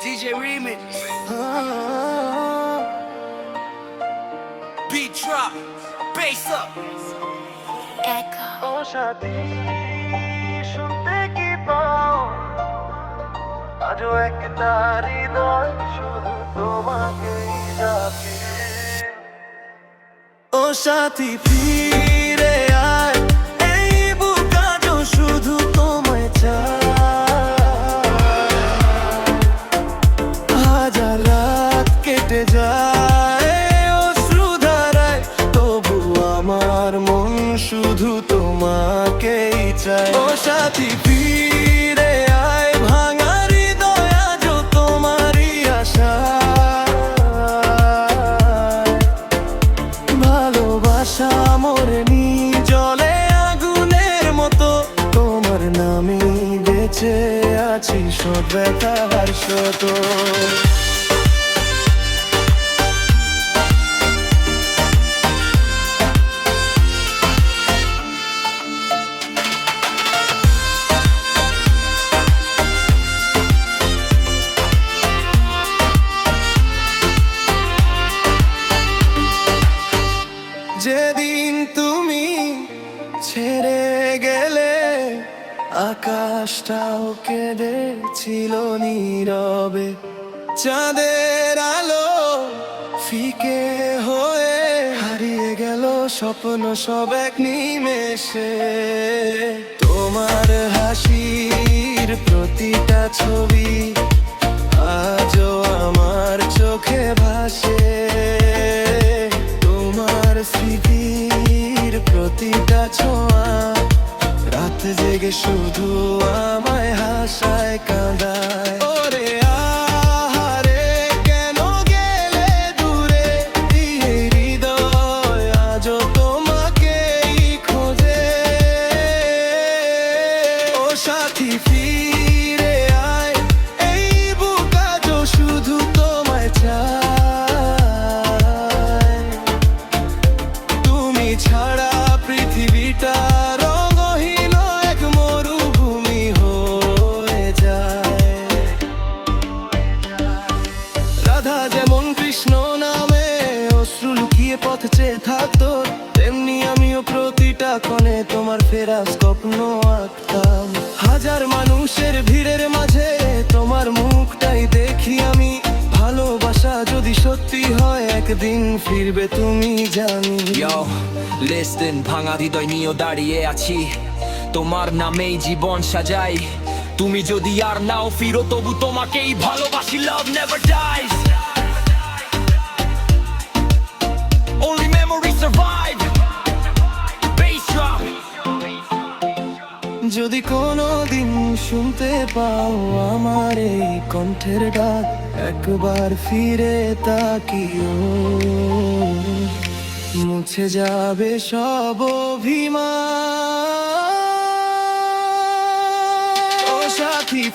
DJ Remix. Beat drop, bass up. Echo. ও সাথী শুনতে কি পাও আজও একটা হৃদয় শুধু তোমাকেই ডাকে ও সাথী ফিরে আয় এই বুক আজও শুধু তোমায় চায় হাজার রাত কেটে যায় অশ্রুধারায় তবু আমার মন শুধু তোমাকেই চায় ও সাথী ফিরে আয় ভাঙা হৃদয় আজও তোমারই আশা ভালোবাসা মরেনি জলে আগুনের মতো তোমার নামে বেঁচে আছি সব ব্যথার শত যেদিন তুমি ছেড়ে গেলে আকাশটাও কেঁদেছিল নীরবে চাঁদের আলো ফিকে হয়ে হারিয়ে গেল স্বপ্ন সব এক নিমেষে তোমার হাসির প্রতিটা ছবি আজও আমার চোখে ভাসে স্মৃতির প্রতিটা ছোঁয়া রাত জেগে শুধু আমায় হাসায় কাঁদায় ওরে আহারে কেন গেলে দূরে এই হৃদয় আজও তোমাকেই খোঁজে ও সাথী ফিরে আয় এই বুক আজও শুধু তোমায় চায় ছাড়া পৃথিবীটা রঙহীন এক মরুভূমি হয়ে যায় রাধা যেমন কৃষ্ণ নামে অশ্রু লুকিয়ে পথ চেয়ে থাকতো তেমনি আমিও প্রতিটা ক্ষণে তোমার ফেরা স্বপ্ন আঁকতাম হাজার মানুষের ভিড়ের মাঝে তোমার মুখটাই দেখি আমি ভালোবাসা যদি সত্যি হয় একদিন ফিরবে তুমি জানি Yo, listen, ভাঙা হৃদয় নিয়েও দাঁড়িয়ে আছি তোমার নামেই জীবন সাজাই তুমি যদি আর নাও ফিরো তবু তোমাকেই ভালোবাসি love never dies only memories survive bass drop যদি কোনোদিন শুনতে পাও আমার এই কণ্ঠের ডাক একবার ফিরে তাকিও মুছে যাবে সব অভিমান ও সাথী